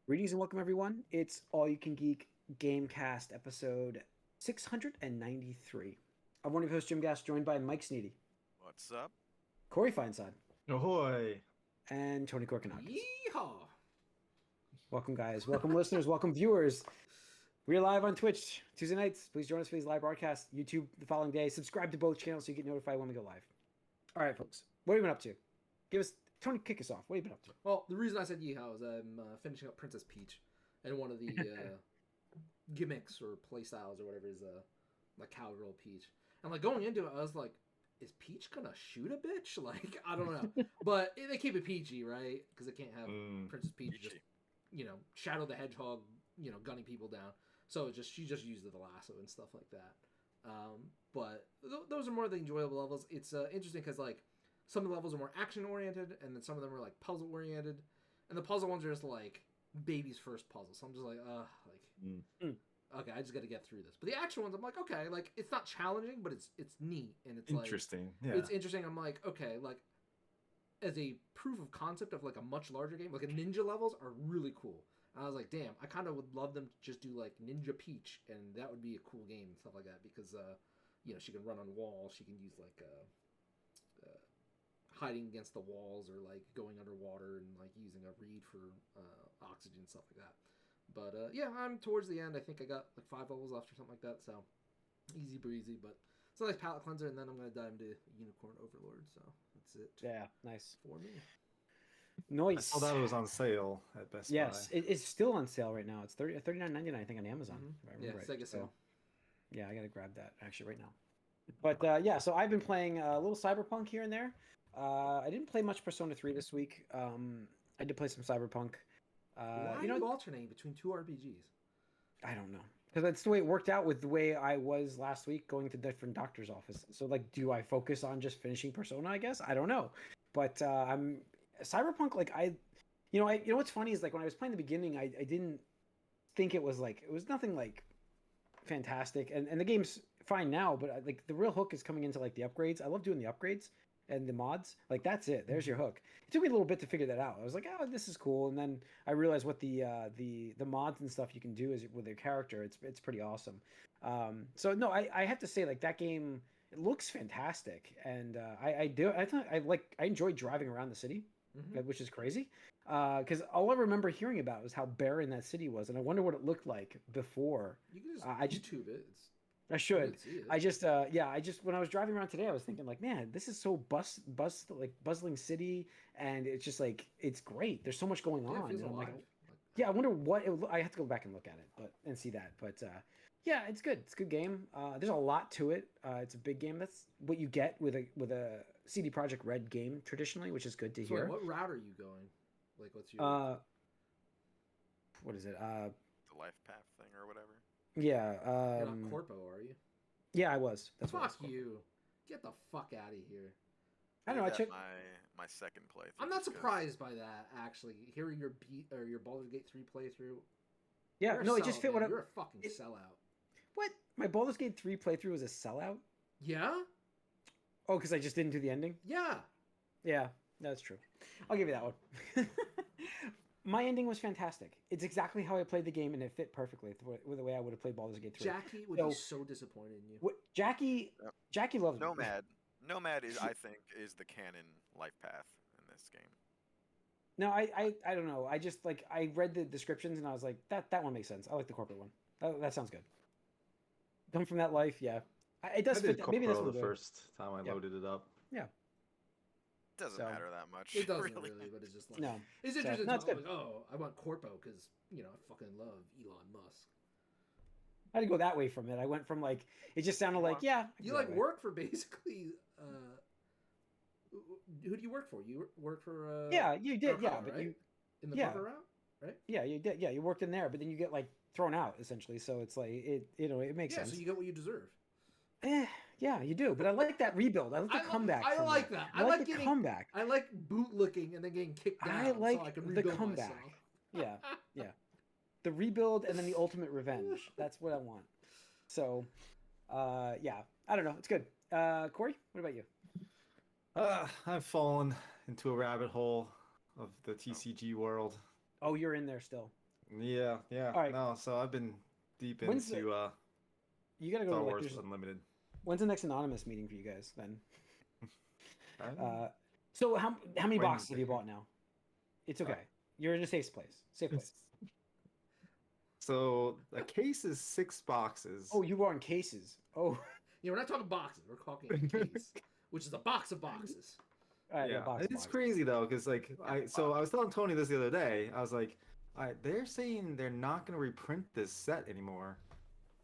Greetings and welcome, everyone. It's All You Can Geek Gamecast episode 693. I'm one of your hosts, Jim Gass, joined by Mike Sneedy, What's up? Corey Feinsod, Ahoy! and Tony Korkanakis. Yeehaw! Welcome, guys. Welcome, listeners. Welcome, viewers. We're live on Twitch Tuesday nights. Please join us for these live broadcasts. YouTube the following day. Subscribe to both channels so you get notified when we go live. All right, folks. What have you been up to? Tony, kick us off. What have you been up to? Well, the reason I said yeehaw is I'm finishing up Princess Peach, and one of the gimmicks or playstyles or whatever is like cowgirl Peach. And like going into it, I was like, is Peach gonna shoot a bitch? Like, I don't know. But they keep it PG, right? Because they can't have Princess Peach just, Shadow the Hedgehog, gunning people down. So she just uses the lasso and stuff like that. But those are more the enjoyable levels. It's interesting because like some of the levels are more action oriented, and then some of them are like puzzle oriented, and the puzzle ones are just like baby's first puzzle. So I'm just like, okay, I just got to get through this. But the action ones, I'm like, okay, like it's not challenging, but it's neat and it's Interesting. Like, yeah. It's interesting. I'm like, okay, like as a proof of concept of like a much larger game, like ninja levels are really cool. And I was like, damn, I kind of would love them to just do like Ninja Peach, and that would be a cool game and stuff like that because she can run on walls, she can use like hiding against the walls or like going underwater and like using a reed for oxygen and stuff like that. But yeah, I'm towards the end. I think I got like 5 levels left or something like that. So easy breezy, but it's a nice palate cleanser. And then I'm gonna dive into Unicorn Overlord. So that's it. Yeah, nice. For me. Nice. I saw that it was on sale at Best Yes, Buy. it's still on sale right now. It's $39.99, I think, on Amazon. If I Yeah, remember Sega right. sale. Yeah, I gotta grab that actually right now. But yeah, so I've been playing a little Cyberpunk here and there. I didn't play much Persona 3 this week. I did play some Cyberpunk. Why are you alternating between 2 RPGs? I don't know, because that's the way it worked out with the way I was last week going to different doctor's office. So like, do I focus on just finishing Persona? I guess I don't know, but I'm Cyberpunk. Like you know what's funny is like when I was playing the beginning, I didn't think it was nothing like fantastic, and the game's fine now, but like the real hook is coming into like the upgrades. I love doing the upgrades and the mods. Like that's it. There's your hook. It took me a little bit to figure that out. I was like, oh, this is cool, and then I realized what the mods and stuff you can do is with your character. It's pretty awesome. So no, I have to say like that game. It looks fantastic, and I enjoyed driving around the city, which is crazy. Because all I remember hearing about was how barren that city was, and I wonder what it looked like before. You can just I just YouTube it. I should. See it. I just when I was driving around today, I was thinking like, man, this is so bustling city, and it's just like it's great. There's so much going on. It feels And I'm alive. like, yeah, I wonder what I have to go back and look at it, and see that. But yeah, it's good. It's a good game. There's a lot to it. It's a big game. That's what you get with a CD Projekt Red game traditionally, which is good to So hear. what route are you going? Like, what's your what is it? The life path thing or whatever. Yeah. You're not Corpo, are you? Yeah, I was. That's what Fuck you. Get the fuck out of here. I don't know. I did checked. my second playthrough. I'm not just 'cause- surprised by that. Actually, hearing your Baldur's Gate 3 playthrough. Yeah, You're a no, it just sellout, fit man. what You're a fucking sellout. What? My Baldur's Gate 3 playthrough was a sellout? Yeah. Oh, because I just didn't do the ending? Yeah. Yeah, that's true. I'll give you that one. My ending was fantastic. It's exactly how I played the game, and it fit perfectly with the way I would have played Baldur's Gate 3. Jackie would be so disappointed in you. Jackie loves me. Nomad is, I think, is the canon life path in this game. No, I don't know. I just like I read the descriptions and I was like, that one makes sense. I like the corporate one. That sounds good. Come from that life, yeah. It does fit. Maybe that's the what first time I loaded it up. Yeah. It doesn't matter that much. It doesn't really, but it's just like no. It's interesting. No, it's good. Like, oh, I want Corpo because I fucking love Elon Musk. I had to go that way from it. I went from like it just sounded like I You like work for basically. Who do you work for? You work for. Yeah, you did. Yeah, right? but you in the corporate route, right? Yeah, you did. Yeah, you worked in there, but then you get like thrown out essentially. So it's like it makes sense. Yeah, so you get what you deserve. Yeah, you do. But I like that rebuild. I like the comeback. I like that. I like the comeback. I like bootlicking and then getting kicked down. I like so I can the rebuild comeback. Myself. Yeah. The rebuild and then the ultimate revenge. That's what I want. So, yeah. I don't know. It's good. Corey, what about you? I've fallen into a rabbit hole of the TCG world. Oh, you're in there still. Yeah, yeah. All right. No, so I've been deep When's into You gotta go Star to like Wars there's Unlimited. when's the next anonymous meeting for you guys then? I don't know. So how many boxes have you Wednesday. bought now? It's okay. You're in a safe place. Safe place. So a case is 6 boxes. Oh, you are in cases. Oh, Yeah, we're not talking boxes. We're talking a case, which is a box of boxes. all right, yeah, box, it's box. crazy though, because like I was telling Tony this the other day. I was like, they're saying they're not going to reprint this set anymore.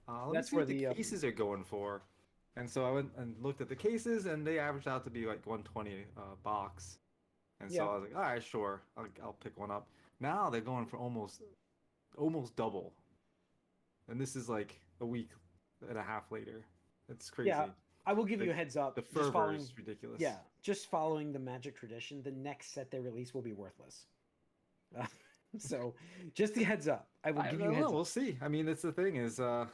Let me That's see where what the the, cases are going for. And so I went and looked at the cases, and they averaged out to be like 120 box. And so Yeah. I was like, all right, sure, I'll pick one up. Now they're going for almost double. And this is like a week and a half later. It's crazy. Yeah, I will give you The- a heads up. The just fervor following, is ridiculous. yeah, just following the Magic tradition, the next set they release will be worthless. So, just a heads up. I will I give don't you a heads know. We'll up. see. I mean, it's the thing is, I'm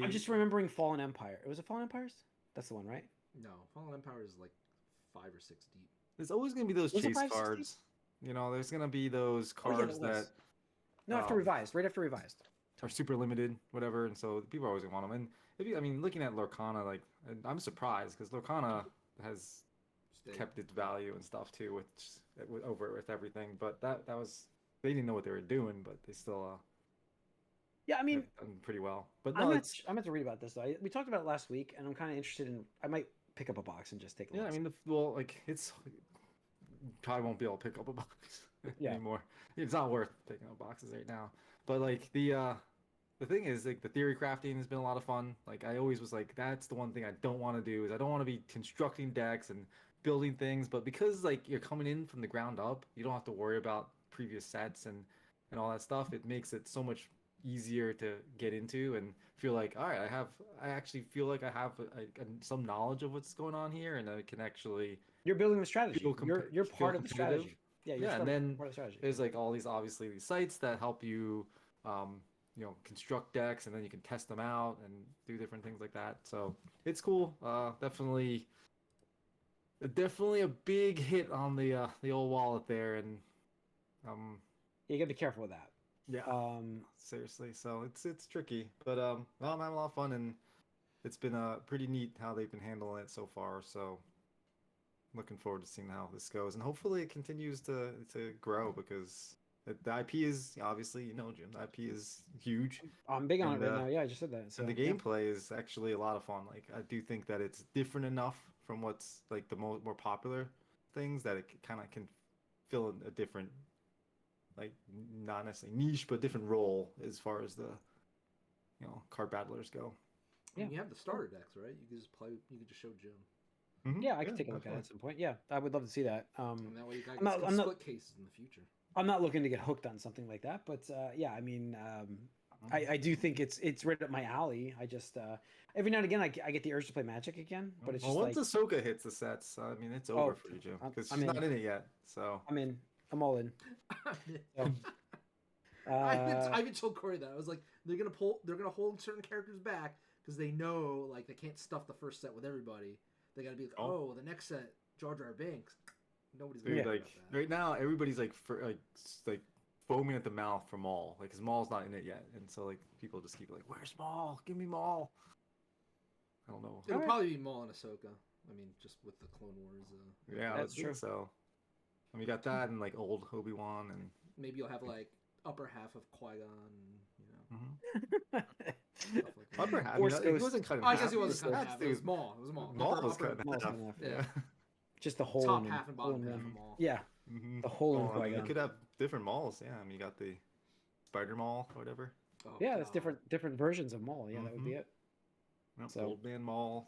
just remembering Fallen Empire. It was a Fallen Empires? That's the one, right? No, Fallen Empire is like 5 or 6 deep. there's always gonna be those Was it chase 560? cards. You know, there's gonna be those Oh, yeah, cards that was. that No, after um, revised, right after revised. are super limited, whatever, and so people are always gonna want them. And if you, I mean, looking at Lorcana, like I'm surprised because Lorcana has Stay. kept its value and stuff too, with everything. But that was they didn't know what they were doing, but they still Yeah, I mean, have done pretty well. But I'm no, meant, it's I'm meant to read about this though. We talked about it last week, and I'm kind of interested in. I might pick up a box and just take a yeah. look. I mean, well, like it's probably won't be able to pick up a box Yeah. anymore. It's not worth picking up boxes right now. But like the thing is, like the theory crafting has been a lot of fun. Like I always was like, that's the one thing I don't want to do is I don't want to be constructing decks and building things. But because like you're coming in from the ground up, you don't have to worry about previous sets and all that stuff. It makes it so much easier to get into and feel like, all right, I actually feel like I have some knowledge of what's going on here, and I can actually You're building the strategy. feel You're feel part of the competitive. strategy. Yeah, you're Yeah, and then part of the strategy. there's like all these obviously these sites that help you construct decks, and then you can test them out and do different things like that. So it's cool. Definitely a big hit on the old wallet there, and You gotta be careful with that. yeah, seriously. So it's tricky, but well, I'm having a lot of fun, and it's been pretty neat how they've been handling it so far. So looking forward to seeing how this goes, and hopefully it continues to grow because the IP is obviously, Jim, the IP is huge. I'm big on And, it right now. Yeah, I just said that. So And the yeah. gameplay is actually a lot of fun. Like I do think that it's different enough from what's like the more popular things that it kind of can fill a different, like not necessarily niche, but different role as far as the card battlers go. And Yeah. you have the starter decks, right? You can just play. You can just show Jim, Yeah, I can take a look at it at some point. Yeah, I would love to see that. and that way you guys I'm not- can I'm not- split cases in the future. I'm not looking to get hooked on something like that, but yeah, I mean, I do think it's right up my alley. I just every now and again I get the urge to play Magic again, but it's well, just like once Ahsoka hits the sets, I mean, it's over for you, Jim, I'm- because I'm she's in. not in it yet. So I'm in. I'm all in. So, I even told Corey that I was like, they're gonna hold certain characters back because they know like they can't stuff the first set with everybody. They gotta be like, oh, the next set, Jar Jar Binks. Nobody's gonna dude, care like about that. right now, everybody's like foaming at the mouth for Maul, like his Maul's not in it yet, and so like people just keep like, where's Maul? Give me Maul. I don't know. It'll Alright. probably be Maul and Ahsoka. I mean, just with the Clone Wars. Yeah, That's I think true. so. And we got that and like old Obi-Wan and Maybe you'll have like upper half of Qui-Gon. Mm-hmm. Stuff like that. upper half. Force He Ghost. wasn't cut in Oh, I half. guess he wasn't was- cut in that's half. the- It was Maul. It was Maul. Maul was upper, cut in Maul's half. cut in half. Yeah. Just the hole top in half and bottom hole in half him. of Maul. Yeah, Mhm. the hole in Well, I mean, you Qui-Gon. could have different Mauls. Yeah, I mean, you got the Spider Maul or whatever. Oh, Yeah, that's God. different versions of Maul. Yeah, that would be Mhm. it. Yep, So- Old Man Maul.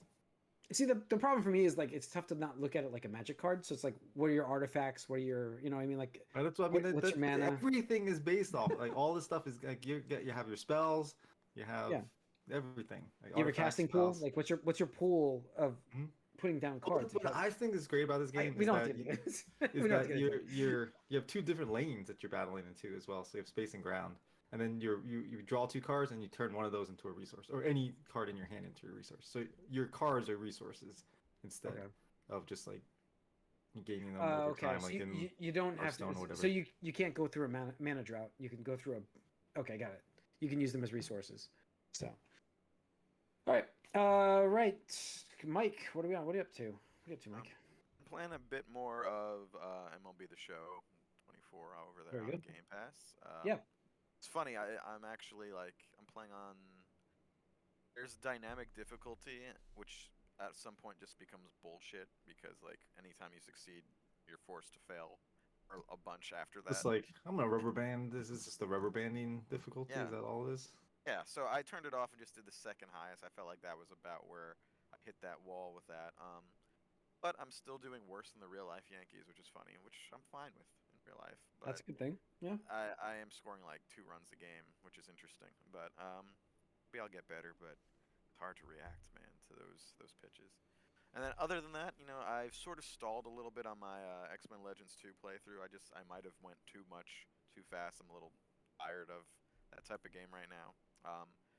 See, the problem for me is like it's tough to not look at it like a Magic card. So it's like, what are your artifacts? What are your, what I mean? Like, That's what I mean. What's your mana? Everything is based off. Like all this stuff is like you have your spells, you have Yeah. everything. Like, you have a artifacts, casting pool. spells. Like, what's your pool of Mhm. putting down Well, cards? what I think is great about this game we is don't have that to get into this. is We don't have that to get into it. you have two different lanes that you're battling into as well. So you have space and ground, and then you draw 2 cards and you turn one of those into a resource, or any card in your hand into a resource. So your cards are resources instead Okay. of just like gaining them over Okay, time, so like in you don't have Hearthstone or to. whatever. So you can't go through a mana drought. You can go through Okay, got it. You can use them as resources. So, all right, right, Mike. What are we on? What are you up to? What are you up to, Mike? I'm playing a bit more of MLB The Show 24 over there Very on good. Game Pass. Yeah. It's funny. I'm actually like I'm playing on. There's dynamic difficulty, which at some point just becomes bullshit because like anytime you succeed, you're forced to fail a bunch after that. It's like I'm gonna rubber band. This is just the rubber banding difficulty. Yeah. Is that all it is? Yeah, so I turned it off and just did the second highest. I felt like that was about where I hit that wall with that. But I'm still doing worse than the real life Yankees, which is funny, which I'm fine with in real life. But That's a good thing. Yeah. I am scoring like 2 runs a game, which is interesting. But maybe I'll get better. But it's hard to react, man, to those pitches. And then other than that, I've sort of stalled a little bit on my X-Men Legends 2 playthrough. I might have went too fast. I'm a little tired of that type of game right now.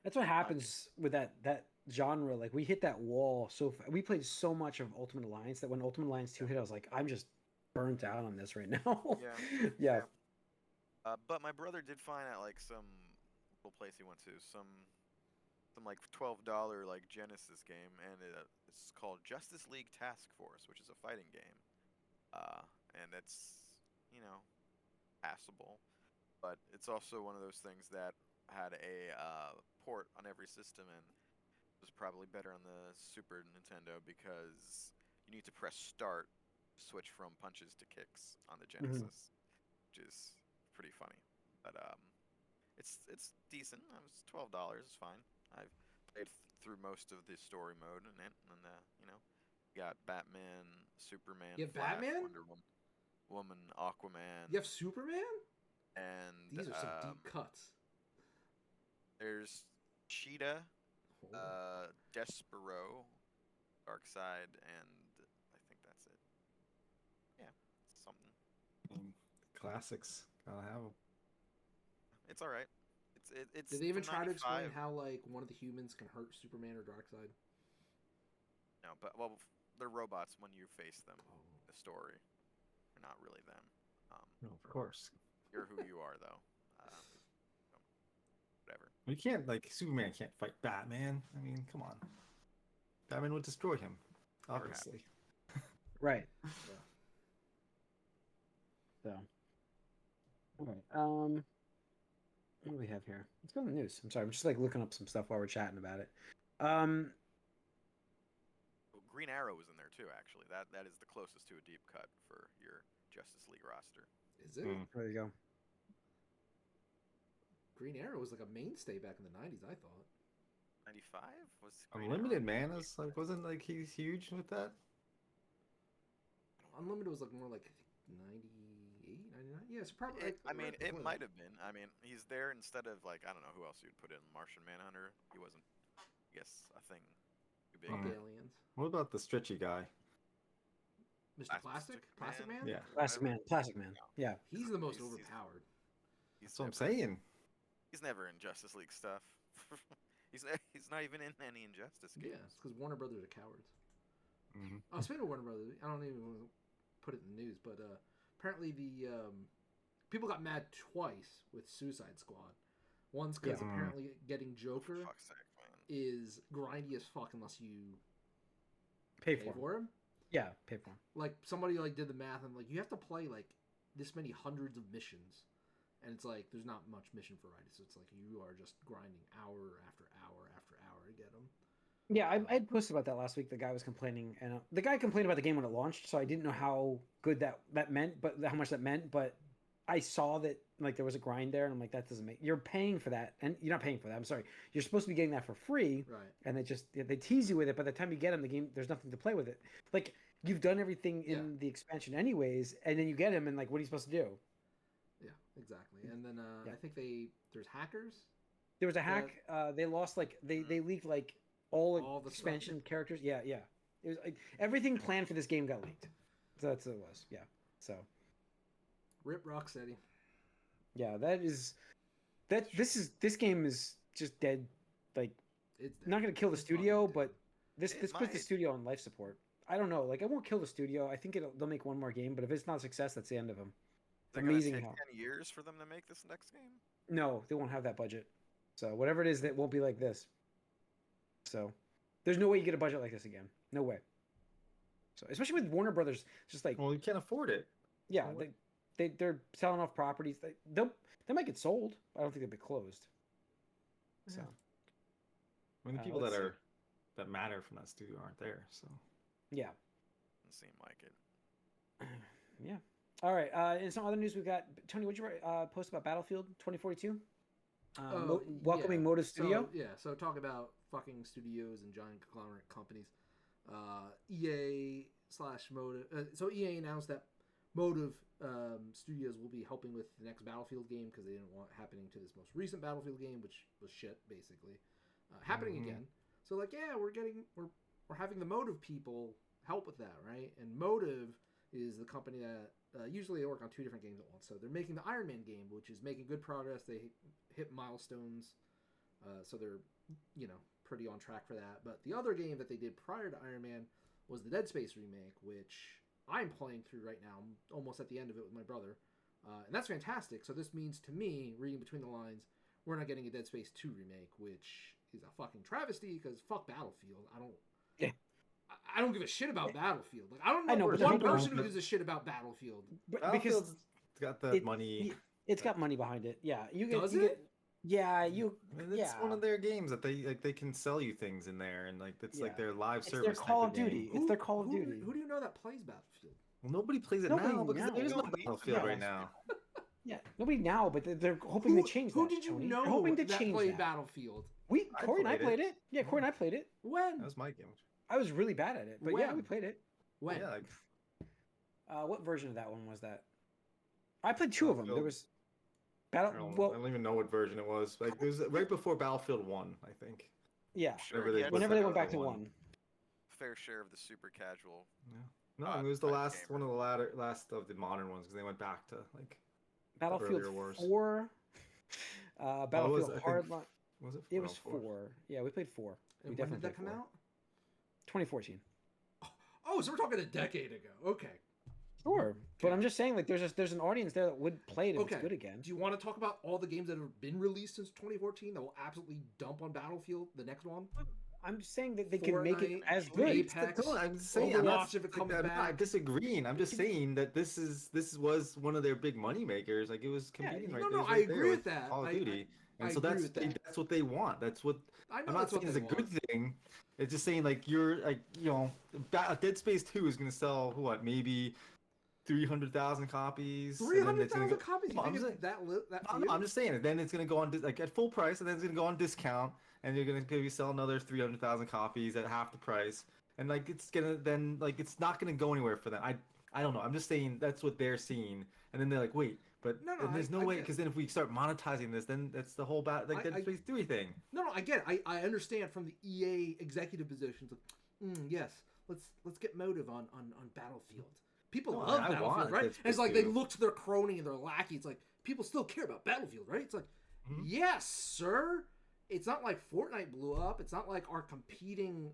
That's what happens with that genre. Like we hit that wall we played so much of Ultimate Alliance that when Ultimate Alliance 2 hit, I was like, I'm just burnt out on this right now. Yeah. But my brother did find at like some little place he went to some like $12 like Genesis game, and it's called Justice League Task Force, which is a fighting game. And it's passable, but it's also one of those things that had a port on every system and was probably better on the Super Nintendo because you need to press start to switch from punches to kicks on the Genesis, which is pretty funny. But it's decent. It was $12. It's fine. I've played through most of the story mode in it, and you got Batman, Superman, You have Flash, Batman? Wonder Woman, Aquaman. You have Superman? And These are some deep cuts. There's Cheetah, Oh. Despero, Darkseid, and I think that's it. Yeah, something. Classics. Gotta have them. It's all right. It's. Did they even from try to explain 95. how like one of the humans can hurt Superman or Darkseid? No, but they're robots when you face them. The story, they're not really them. No, of course. You're who you are, though. Whatever. You can't Superman can't fight Batman. I mean, come on. Batman would destroy him, obviously. Right. Yeah. So. All right. What do we have here? Let's go to the news. I'm sorry. I'm just like looking up some stuff while we're chatting about it. Green Arrow was in there too. Actually, that is the closest to a deep cut for your Justice League roster. Is it? There you go. Green Arrow was like a mainstay back in the 90s, I thought. 95 was Green Unlimited Arrow. Man is wasn't he's huge with that. Unlimited was like more like 98, 99. Yeah, it's probably. It might have been. I mean, he's there instead of like I don't know who else you'd put in. Martian Manhunter. He wasn't. I guess a thing. Too big. Aliens. What about the stretchy guy? Mr. Plastic? Plastic Man? Yeah. Plastic Man. Yeah. He's the most He's- overpowered. That's what I'm saying. He's never in Justice League stuff. he's not even in any Injustice games. Yeah, it's because Warner Brothers are cowards. Mm-hmm. Oh, speaking of Warner Brothers, I don't even want to put it in the news, but apparently the people got mad twice with Suicide Squad. Once because Yeah. apparently getting For Joker fuck's sake, man. is grindy as fuck unless you Pay pay for him. for him. Yeah, pay for him. Like somebody like did the math and like you have to play like this many hundreds of missions, and it's like there's not much mission variety, so it's like you are just grinding hour after hour after hour to get them. Yeah, I had posted about that last week. The guy was complaining, and the guy complained about the game when it launched, so I didn't know how good that meant, but how much that meant. But I saw that like there was a grind there, and I'm like, that doesn't make. You're paying for that, and you're not paying for that. I'm sorry. You're supposed to be getting that for free, Right. and they tease you with it. By the time you get them, the game there's nothing to play with it. Like you've done everything in the expansion anyways, and then you get him, and like, what are you supposed to do? Yeah, exactly. And then Yeah. I think there's hackers. There was a hack. They lost like they leaked like all the stuff. expansion characters. Yeah. It was like everything planned for this game got leaked. So that's what it was. Yeah. So Rip Rocksteady. yeah, this game is just dead. Like It's not gonna kill the It's studio, fucking but dead. this It puts the might. studio on life support. I don't know. Like it won't kill the studio. I think they'll make one more game, but if it's not a success, that's the end of them. Is it Amazing gonna take how. 10 years for them to make this next game? No, they won't have that budget. So whatever it is, that won't be like this. So there's no way you get a budget like this again. No way. So especially with Warner Brothers, just like Well, you can't afford it. yeah, they're selling off properties. They might get sold. I don't think they'll be closed. So I mean, the people let's see. that matter from that studio aren't there. So yeah, Doesn't seem like it. yeah. All right. In some other news, we got Tony. What'd you write, post about Battlefield 2042? Welcoming Motive Studio. So talk about fucking studios and giant conglomerate companies. EA/Motive. So EA announced that Motive Studios will be helping with the next Battlefield game because they didn't want it happening to this most recent Battlefield game, which was shit, basically. Happening again. So like, yeah, we're having the Motive people help with that, right? And Motive is the company that usually they work on 2 different games at once. So they're making the Iron Man game, which is making good progress. They hit milestones, so they're pretty on track for that. But the other game that they did prior to Iron Man was the Dead Space remake, which I'm playing through right now. I'm almost at the end of it with my brother, and that's fantastic. So this means to me, reading between the lines, we're not getting a Dead Space 2 remake, which is a fucking travesty because fuck Battlefield. I don't give a shit about Battlefield. Like I don't know one person who gives a shit about Battlefield. Because it's got the money. It's got money behind it. Yeah, Does it? Yeah, It's one of their games that they can sell you things in there, and like it's like their live it's service. Their Call of Duty. It's their Call of Duty. Who do you know that plays Battlefield? Well, nobody plays it now because there is no Battlefield right now. Yeah, nobody now, but they're hoping to change that. Who did you know that played Battlefield? Corey and I played it. Yeah, Corey and I played it. When? That was my game. I was really bad at it, but yeah, we played it. When? Yeah, what version of that one was that? I played 2 of them. There was I don't even know what version it was. Like it was right before Battlefield 1, I think. Yeah. Sure, Whenever they went back to 1. Fair share of the super casual. Yeah. No, it was the last one of the last of the modern ones because they went back to like Battlefield 4. Battlefield Hardline. Was it? It was 4. Yeah, we played 4. And when did that come out? 2014. Oh, so we're talking a decade ago. Okay. Sure, but I'm just saying, like, there's an audience there that would play it if it's good again. Do you want to talk about all the games that have been released since 2014 that will absolutely dump on Battlefield, the next one? I'm just saying that they can make it as good. Apex, I'm saying Overwatch if it comes back. I'm not disagreeing. I'm just saying that this was one of their big money makers. Like it was competing right there. I agree with that. Call of Duty. And so that's what they want. That's what I'm not saying is a good thing. It's just saying like you're like Dead Space 2 is gonna sell maybe 300,000 copies. 300,000 copies. You think it's that no, I'm just saying it. Then it's gonna go on like at full price, and then it's gonna go on discount, and you're gonna maybe sell another 300,000 copies at half the price, and like it's gonna then like it's not gonna go anywhere for them. I don't know. I'm just saying that's what they're seeing, and then they're like, wait. But there's no way, because then if we start monetizing this, then that's the whole Dead Space 3 thing. No, I get it. I understand from the EA executive positions. Yes, let's get Motive on Battlefield. People love Battlefield, right? And it's like they look to their crony and their lackey. It's like people still care about Battlefield, right? It's like, yes, sir. It's not like Fortnite blew up. It's not like our competing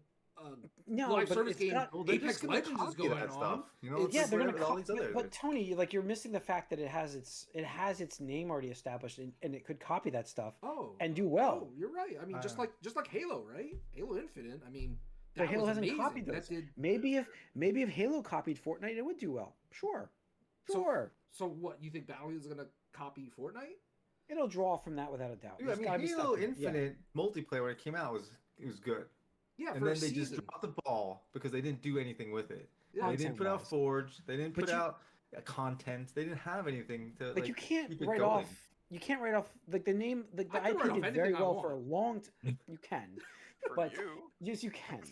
live service game Apex Legends is going on. Stuff. They're going to call these other. But Tony, like you're missing the fact that it has its name already established, and it could copy that stuff. And do well. Oh, you're right. I mean, just like Halo, right? Halo Infinite. I mean, but Halo hasn't copied those. Maybe if Halo copied Fortnite, it would do well. Sure. So what? You think Battlefield is going to copy Fortnite? It'll draw from that without a doubt. Dude, I mean, Halo Infinite multiplayer when it came out was good. Yeah, and then they just dropped the ball because they didn't do anything with it. Yeah, they didn't put out Forge. They didn't put out content. They didn't have anything to like. You can't write off. You can't write off like the name. Like the IP did very well for a long time. You can, but yes, you can.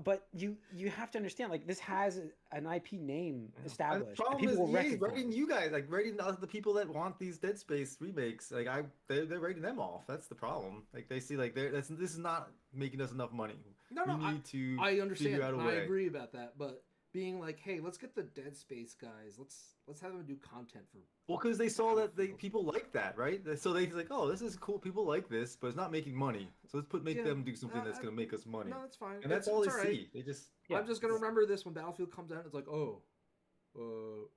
But you have to understand, like this has an IP name established. The people will writing you guys, like writing the people that want these Dead Space remakes. Like they're writing them off. That's the problem. Like they see like this is not making us enough money. I understand. I agree about that, but being like, hey, let's get the Dead Space guys. Let's have them do content for. Well, because they saw that people like that, right? So they're like, oh, this is cool. People like this, but it's not making money. So let's make them do something that's going to make us money. No, that's fine. And that's all they see. They just. I'm just going to remember this when Battlefield comes out. It's like, we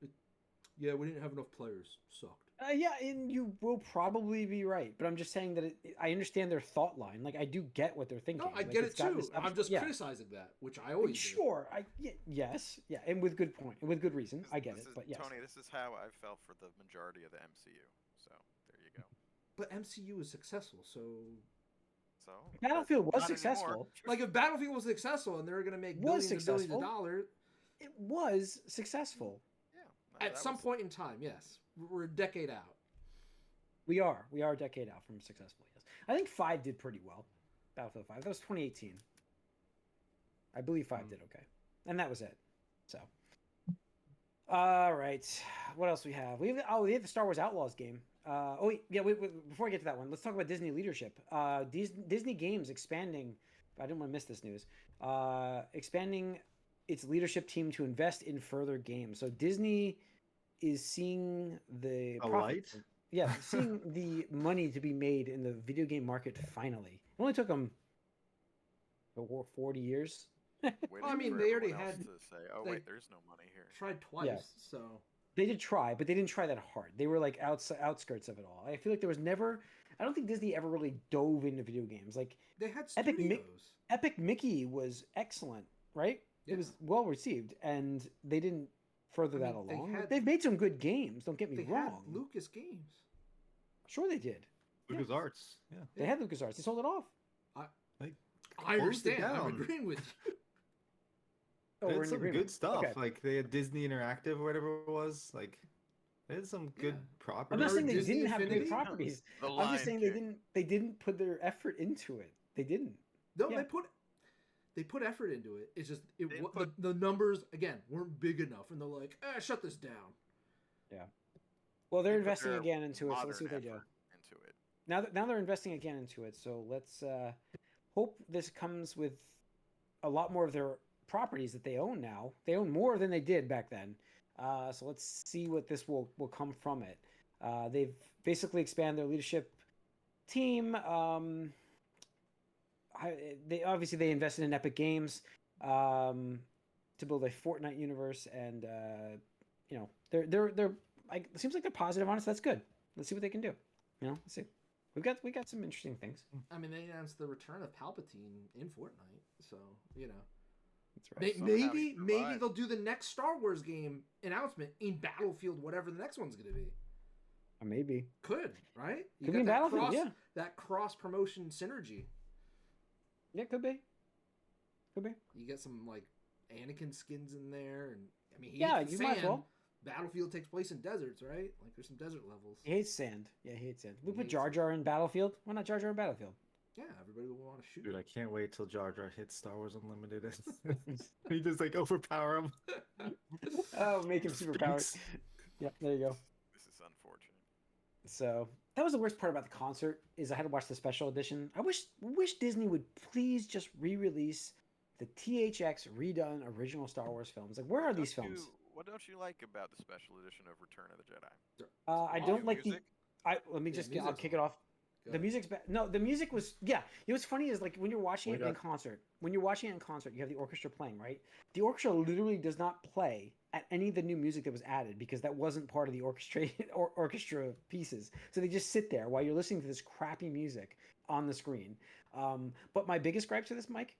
didn't have enough players. Sucked. Yeah, and you will probably be right, but I'm just saying that I understand their thought line. Like I do get what they're thinking. No, I Like, get it's it got too. this I'm just yeah. criticizing that, which I always do. Sure, yes, yeah, and with good point, and with good reason. I get it, but yes. Tony, this is how I felt for the majority of the MCU. So there you go. But MCU is successful, so Battlefield was not successful. anymore. like if Battlefield was successful and they were going to make Was billions and billions of successful. dollars It was successful. Yeah. No, at some point in time, yes, we're a decade out. We are a decade out from successful. Yes, I think 5 did pretty well. Battlefield 5. That was 2018. I believe 5 did okay, and that was it. So, all right, what else we have? We have the Star Wars Outlaws game. Before I get to that one, let's talk about Disney leadership. Disney Games expanding. I didn't want to miss this news. Expanding its leadership team to invest in further games. So Disney is seeing the light. Yeah, seeing the money to be made in the video game market finally. It only took them 40 years. Well, I mean, they already had to say, "Oh wait, there's no money here." Tried twice, so they did try, but they didn't try that hard. They were like outskirts of it all. I feel like there was never. I don't think Disney ever really dove into video games. Like they had studios. Epic Mickey was excellent, right? Yeah. It was well received, and they didn't further that along. They've made some good games. Don't get me wrong. Had Lucas Games. Sure, they did. LucasArts. Yeah, they had LucasArts. They sold it off. I understand. I'm agreeing with you. They had some good stuff. Okay. Like they had Disney Interactive or whatever it was. Like they had some good properties. I'm not saying they didn't have good properties. I'm just saying they didn't put their effort into it. They didn't. No, they put effort into it. It's just the numbers again weren't big enough, and they're like, shut this down. Yeah. Well, they're investing again into it. So let's see what they do. Into it. Now they're investing again into it. So let's hope this comes with a lot more of their properties that they own now. They own more than they did back then. So let's see what this will come from it. They've basically expanded their leadership team. They invested in Epic Games to build a Fortnite universe, and they're it seems like they're positive on it. So that's good. Let's see what they can do. Let's see. We got some interesting things. I mean, they announced the return of Palpatine in Fortnite, so That's right. Maybe they'll do the next Star Wars game announcement in Battlefield, whatever the next one's going to be. Maybe. Could, right? Could be in Battlefield, that cross-promotion synergy. Yeah, could be. You get some, like, Anakin skins in there, and, I mean, you might as well. Battlefield takes place in deserts, right? Like, there's some desert levels. He hates sand. Yeah, he hates sand. We put Jar Jar in Battlefield. Why not Jar Jar in Battlefield? Yeah, everybody will want to shoot. Dude, I can't wait till Jar Jar hits Star Wars Unlimited. He just like overpower him. Oh, make him super powered. Yeah, there you go. This is unfortunate. So that was the worst part about the concert is I had to watch the special edition. I wish Disney would please just re-release the THX redone original Star Wars films. Like, where are these films? What don't you like about the special edition of Return of the Jedi? I don't like music? I'll kick it off. The music's bad. No, the music was what's funny is like when you're watching it in concert. When you're watching it in concert, you have the orchestra playing, right? The orchestra literally does not play at any of the new music that was added because that wasn't part of the orchestra pieces. So they just sit there while you're listening to this crappy music on the screen. But my biggest gripes to this, Mike,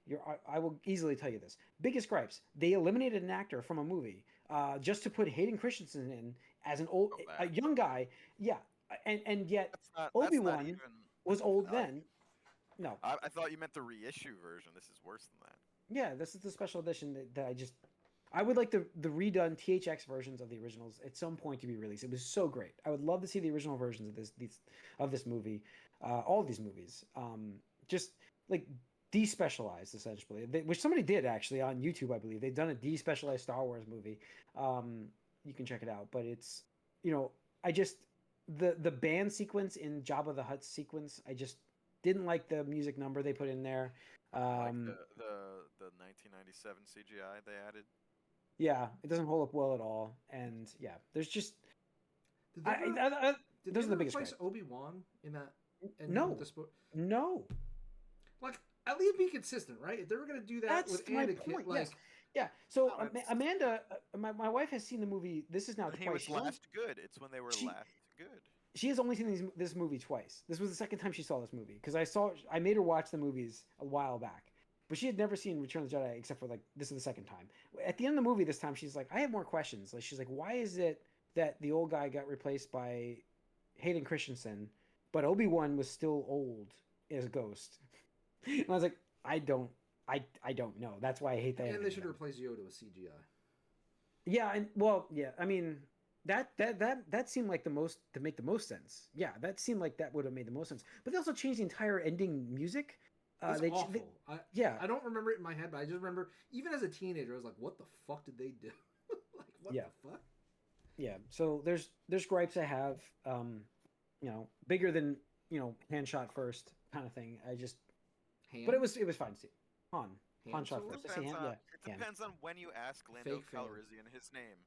I will easily tell you this. Biggest gripes: they eliminated an actor from a movie just to put Hayden Christensen in as a young guy. Yeah. And yet Obi-Wan was old then. No. I thought you meant the reissue version. This is worse than that. Yeah, this is the special edition that I would like the redone THX versions of the originals at some point to be released. It was so great. I would love to see the original versions of this movie, all of these movies. Just like despecialized essentially, which somebody did actually on YouTube, I believe. They've done a despecialized Star Wars movie. You can check it out, but it's the band sequence in Jabba the Hutt sequence, I just didn't like the music number they put in there. Like the 1997 CGI they added. Yeah, it doesn't hold up well at all, and there's just did those are the biggest. Replace Obi-Wan in that? No. Like, at least be consistent, right? If they were gonna do that That's with my Anakin, point. like. Yes. Yeah, so Amanda, my wife has seen the movie. This is now When twice. he was last good. It's when they were last good. she has only seen this movie twice. This was the second time she saw this movie because I made her watch the movies a while back, but she had never seen Return of the Jedi except for like this is the second time. At the end of the movie this time, she's like, I have more questions. Like she's like, why is it that the old guy got replaced by Hayden Christensen, but Obi-Wan was still old as a ghost? And I was like, I don't know. That's why I hate that. And they should replace Yoda with CGI. Yeah, and well, yeah. I mean, that seemed like to make the most sense. Yeah, that seemed like that would have made the most sense. But they also changed the entire ending music. It's awful. Yeah, I don't remember it in my head, but I just remember even as a teenager, I was like, "What the fuck did they do? Like, what the fuck?" Yeah. So there's gripes I have. Bigger than hand shot first kind of thing. But it was fine to see. Han shot first. It depends on when you ask Lando Calrissian his name.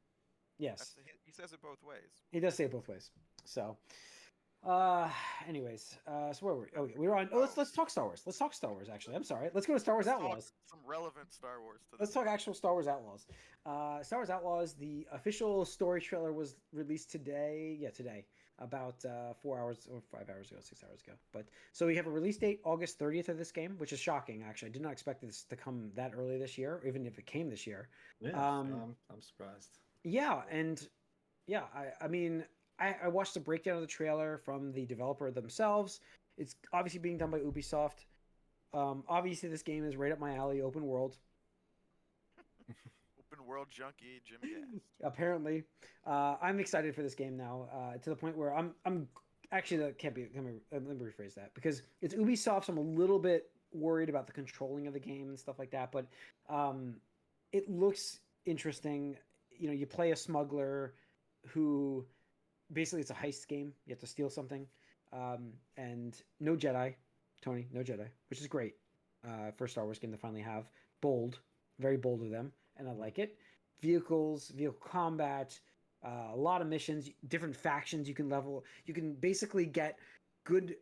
Yes. He says it both ways. He does say it both ways. So, anyways, so where were we? Oh, we were on. Oh, let's talk Star Wars. Let's talk Star Wars. Actually, I'm sorry. Let's go to Star Wars Outlaws. Some relevant Star Wars. Let's talk actual Star Wars Outlaws. Star Wars Outlaws. The official story trailer was released today. Yeah, today. About 4 hours or 5 hours ago, 6 hours ago. But so we have a release date, August 30th of this game, which is shocking. Actually, I did not expect this to come that early this year, even if it came this year. Yeah, I'm surprised. Yeah, and yeah, I mean, I watched a breakdown of the trailer from the developer themselves. It's obviously being done by Ubisoft. Obviously, this game is right up my alley, open world. Open world junkie, Jimmy Gas. Apparently, I'm excited for this game now, to the point where I'm actually that can't be. Let me rephrase that because it's Ubisoft, so I'm a little bit worried about the controlling of the game and stuff like that. But it looks interesting. You play a smuggler who basically it's a heist game. You have to steal something, and no Jedi, Tony, no Jedi, which is great for a Star Wars game to finally have. Bold, very bold of them, and I like it. Vehicle combat, a lot of missions, different factions you can level. You can basically get good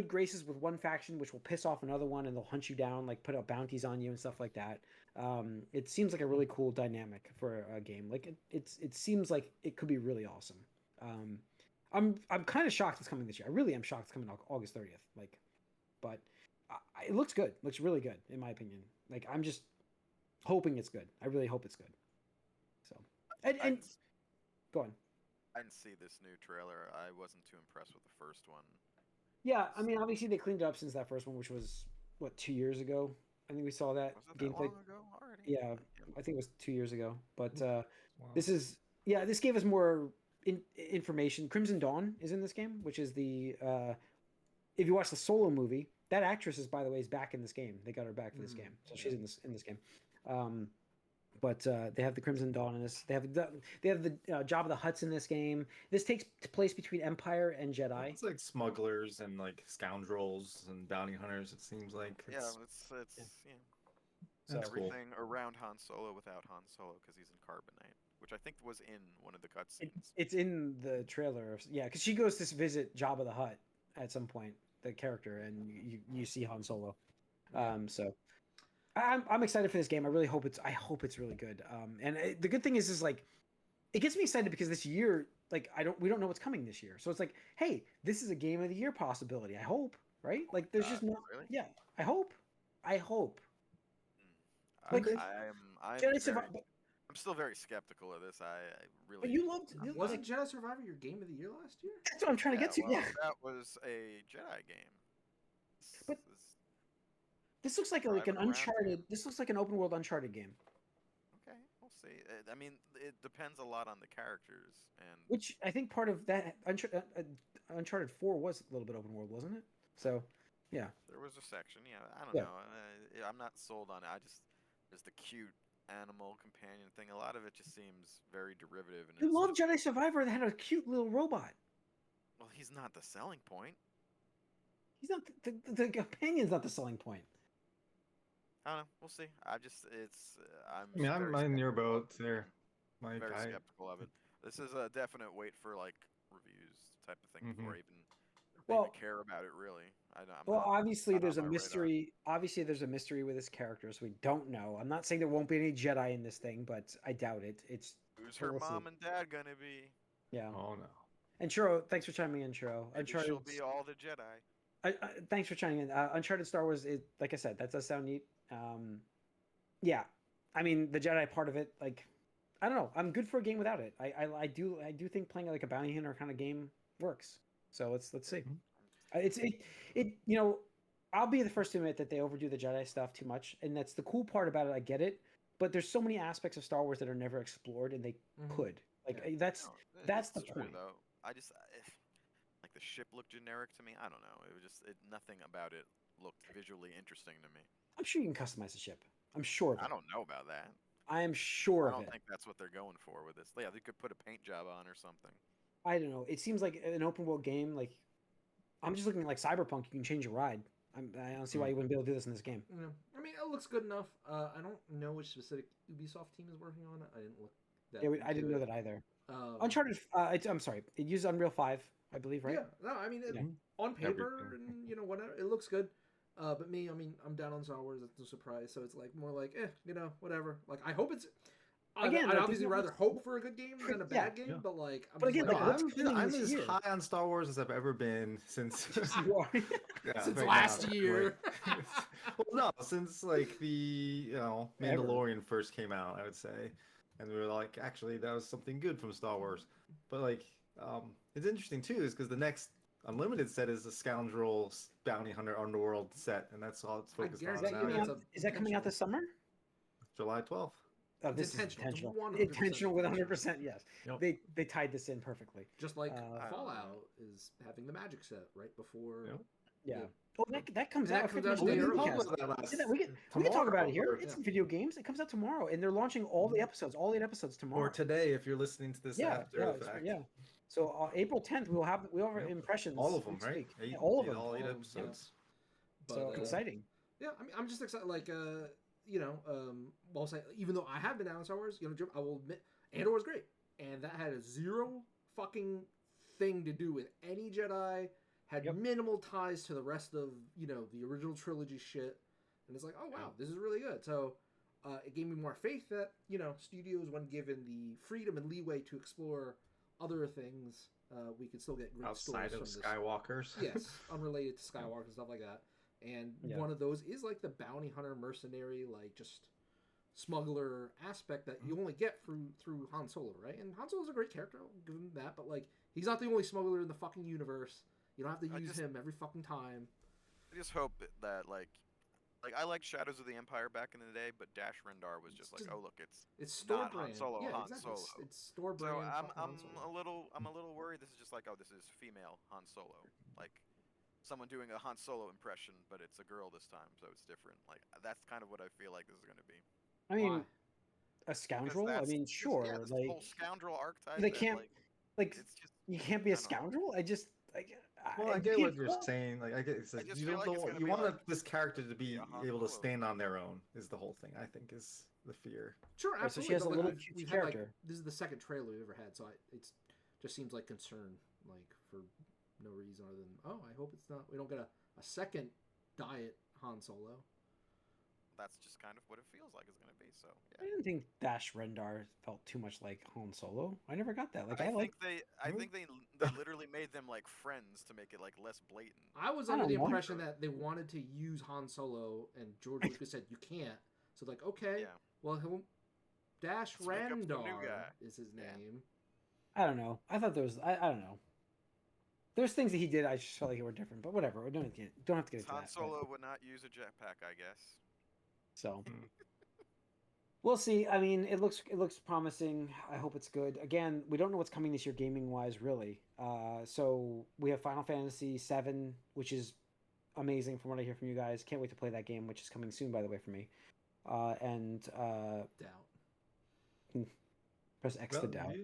graces with one faction, which will piss off another one, and they'll hunt you down, like put out bounties on you and stuff like that. It seems like a really cool dynamic for a game. Like it seems like it could be really awesome. I'm kind of shocked it's coming this year. I really am shocked it's coming August 30th. Like, but it looks good. Looks really good in my opinion. Like I'm just hoping it's good. I really hope it's good. So and go on. I didn't see this new trailer. I wasn't too impressed with the first one. Yeah, I mean, obviously they cleaned it up since that first one, which was what 2 years ago. I think we saw that gameplay. Long ago already? Yeah, I think it was 2 years ago. But this gave us more information. Crimson Dawn is in this game, which is the if you watch the Solo movie, that actress is, by the way, is back in this game. They got her back for this game, so she's in this game. But they have the Crimson Dawn in this. They have the Jabba the Hutts in this game. This takes place between Empire and Jedi. It's like smugglers and like scoundrels and bounty hunters. It seems like it's So everything around Han Solo without Han Solo because he's in Carbonite, which I think was in one of the cutscenes. It's in the trailer. Yeah, because she goes to visit Jabba the Hutt at some point, the character, and you see Han Solo. So I'm excited for this game. I really hope it's really good. The good thing is like it gets me excited because this year, like we don't know what's coming this year. So it's like, hey, this is a game of the year possibility. I hope, right? Like there's just no really? Yeah, I hope. Like, I'm still very skeptical of this. I really. But you loved. Wasn't Jedi Survivor your game of the year last year? That's what I'm trying to get to. Well, yeah, that was a Jedi game. But this looks like an Uncharted. This looks like an open world Uncharted game. Okay, we'll see. I mean, it depends a lot on the characters, and which I think part of that Uncharted 4 was a little bit open world, wasn't it? So, yeah. There was a section. Yeah, I don't know. I'm not sold on it. There's the cute animal companion thing. A lot of it just seems very derivative. And you love Jedi Survivor that had a cute little robot. Well, he's not the selling point. He's not the companion's not the selling point. I don't know. We'll see. I'm in your boat there, Mike. Very skeptical of it. This is a definite wait for like reviews type of thing before I even care about it really. Obviously there's a mystery. Radar. Obviously there's a mystery with his character, so we don't know. I'm not saying there won't be any Jedi in this thing, but I doubt it. It's who's her mom and dad gonna be? Yeah. Oh no. And Churro, thanks for chiming in, Churro. Maybe she'll be all the Jedi. Thanks for chiming in. Uncharted Star Wars, like I said, that does sound neat. Yeah, I mean the Jedi part of it, like, I don't know. I'm good for a game without it. I do think playing like a bounty hunter kind of game works. So let's see. It I'll be the first to admit that they overdo the Jedi stuff too much, and that's the cool part about it. I get it, but there's so many aspects of Star Wars that are never explored, and they could. Like that's the true, point. though. Like the ship looked generic to me. I don't know. It was just nothing about it looked visually interesting to me. I'm sure you can customize the ship. I'm sure of it. I don't know about that. I am sure I of it. don't think that's what they're going for with this. Yeah, they could put a paint job on or something. I don't know. It seems like an open world game. Like, I'm just looking at like Cyberpunk. You can change your ride. I don't see why you wouldn't be able to do this in this game. Yeah. I mean, it looks good enough. I don't know which specific Ubisoft team is working on it. I didn't look that. Yeah, I didn't know that either. Uncharted. I'm sorry. It used Unreal 5, I believe, right? Yeah. No, I mean, on paper and whatever, it looks good. But me, I mean, I'm down on Star Wars. It's no surprise. So it's like more like, whatever. Like, I hope it's. Again, I'd obviously rather hope for a good game than a bad game, but like, I'm as high on Star Wars as I've ever been since since last year. Well, no, since like the Mandalorian first came out, I would say, and we were like, actually, that was something good from Star Wars. But like, it's interesting too, is because the next Unlimited set is a Scoundrel Bounty Hunter Underworld set, and that's all it's focused on now. Is that coming out this summer? July 12th. Oh, this is intentional. Intentional with 100%. Yes, yep. They tied this in perfectly. Just like Fallout is having the Magic set right before. Yep. Yeah. Oh, that comes out. We can talk about it here. It's video games. It comes out tomorrow, and they're launching all the episodes, all 8 episodes tomorrow. Or today, if you're listening to this after the fact. Yeah. So April 10th, we'll have impressions. All of them, right? All of them. All 8 episodes. Yeah. So exciting. Yeah, I mean, I'm just excited. Like, I'll say, even though I have been down on Star Wars, I will admit, Andor was great, and that had a zero fucking thing to do with any Jedi. Had minimal ties to the rest of the original trilogy shit, and it's like, oh wow, this is really good. So it gave me more faith that studios, when given the freedom and leeway to explore other things, we could still get great outside stories of from Skywalkers. Yes, unrelated to Skywalker and stuff like that. And one of those is like the bounty hunter, mercenary, like just smuggler aspect that you only get through Han Solo, right? And Han Solo's a great character, I'll give him that, but like he's not the only smuggler in the fucking universe. You don't have to use him every fucking time. I just hope that like I liked Shadows of the Empire back in the day, but Dash Rendar was just like, oh look, it's store not brand. Han Solo, Yeah, Han exactly. Solo. It's store brand. So I'm a little worried. This is just like, oh, this is female Han Solo, like someone doing a Han Solo impression, but it's a girl this time, so it's different. Like that's kind of what I feel like this is going to be. I mean, a scoundrel. I mean, sure, this like whole scoundrel archetype. They can't it's just, you can't be a scoundrel. I get what you're saying. Like I get, you want this character to be able to stand on their own. Is the whole thing. I think is the fear. Sure, absolutely. So she has a little cute character. This is the second trailer we've ever had, so it just seems like concern, like for no reason other than I hope it's not. We don't get a second diet Han Solo. That's just kind of what it feels like it's going to be. So yeah. I didn't think Dash Rendar felt too much like Han Solo. I never got that. Like I think they literally made them like friends to make it like less blatant. I was under the impression that they wanted to use Han Solo, and George Lucas said you can't. So like, okay, well Dash Rendar is his name. I don't know. I thought there was. I don't know. There's things that he did. I just felt like they were different. But whatever. We don't have to get into that. Han Solo would not use a jetpack, I guess. So we'll see. I mean, it looks promising. I hope it's good. Again, we don't know what's coming this year gaming wise, really. So we have Final Fantasy VII, which is amazing from what I hear from you guys. Can't wait to play that game, which is coming soon, by the way, for me. Doubt. Press X to doubt.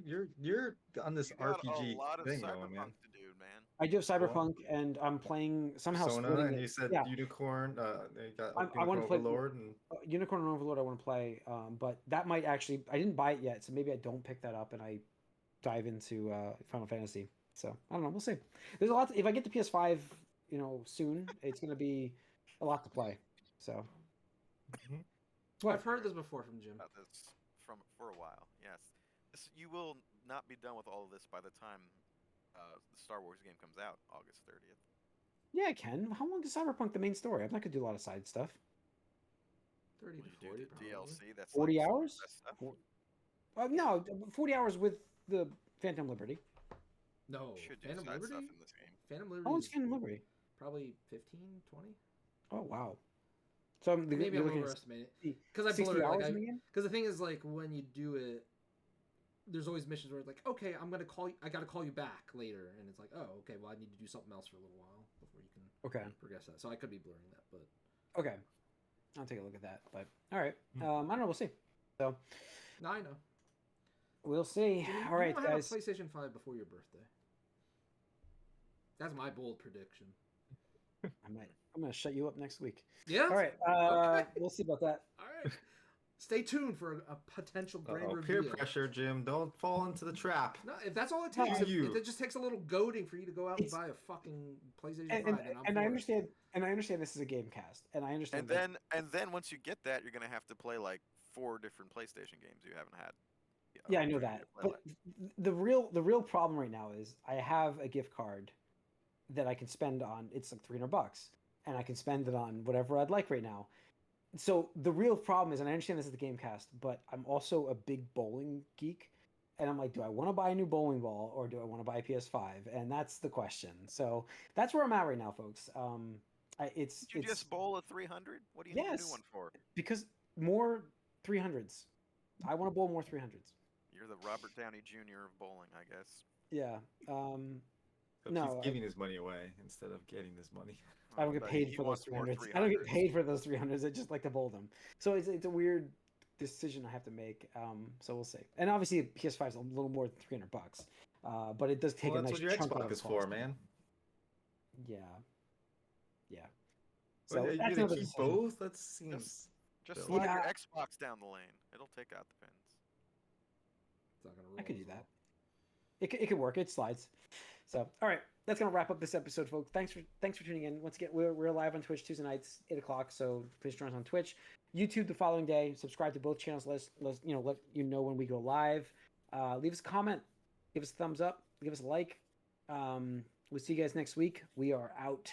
You're on this RPG a lot of thing, Cyberpunk man. to do, man. I do have Cyberpunk, and I'm playing somehow. Persona, and you said Unicorn. You got I want to play Overlord and Unicorn and Overlord. I want to play, but that might actually. I didn't buy it yet, so maybe I don't pick that up and I dive into Final Fantasy. So I don't know. We'll see. There's a lot. If I get the PS5, soon, it's going to be a lot to play. So. I've heard this before from Jim. About this for a while. Yes, you will not be done with all of this by the time the Star Wars game comes out August 30th. Yeah, I can. How long is Cyberpunk the main story? I'm not gonna do a lot of side stuff. 30 When to you do 40, the probably. DLC, that's 40 like some of the hours? best stuff. No, 40 hours with the Phantom Liberty. No, You should do Phantom side Liberty? stuff in this game. Phantom How Liberty long's is Phantom Liberty? probably 15, 20? Oh wow. So Maybe you're I'm looking at overestimating it. Because I 60 blur it. hours Like in the game? because the thing is, like, when you do it, there's always missions where it's like, okay, I'm gonna call you. I gotta call you back later, and it's like, oh, okay, well, I need to do something else for a little while before you can Okay. progress that. So I could be blurring that, but Okay. I'll take a look at that. But all right. I don't know. We'll see. So no, I know. we'll see. Jimmy, All right, you won't guys. have a PlayStation 5 before your birthday. That's my bold prediction. I'm gonna shut you up next week. Yeah. All right. Okay. We'll see about that. All right. Stay tuned for a potential grand Peer reveal. pressure, Jim. Don't fall into the trap. No, if that's all it takes, Do if you. it just takes a little goading for you to go out and It's- buy a fucking PlayStation 5, And, then I'm and for I it. understand. And I understand this is a game cast, and I understand. And then once you get that, you're gonna have to play like 4 different PlayStation games you haven't had. the Yeah, I know opportunity that. to play But like. the real problem right now is I have a gift card that I can spend on. It's like $300, and I can spend it on whatever I'd like right now. So the real problem is, and I understand this is the game cast, but I'm also a big bowling geek, and I'm like, do I want to buy a new bowling ball or do I want to buy a PS5? And that's the question. So that's where I'm at right now, folks. It's Did you just bowl a 300? What do you need a new Yes. one for? because more 300s. I want to bowl more 300s. You're the Robert Downey Jr. of bowling, I guess. Yeah. But No, he's giving his money away instead of getting his money. I don't get But paid he for those wants more 300s. I don't get 300s. paid for those 300s. I just like to bowl them. So it's a weird decision I have to make. So we'll see. And obviously, PS5 is a little more than $300. But it does take Well, a that's nice what your chunk out Xbox of is the for, cost. man. Yeah. Yeah. So So are you that's gonna another keep decision. both? That seems. Just Bill. slide your Yeah. Xbox down the lane. It'll take out the pins. It's not gonna roll I could do as that. well. It could work. It slides. So, all right, that's gonna wrap up this episode, folks. Thanks for tuning in. Once again, we're live on Twitch Tuesday nights, 8:00. So please join us on Twitch, YouTube the following day. Subscribe to both channels. Let you know when we go live. Leave us a comment, give us a thumbs up, give us a like. We'll see you guys next week. We are out.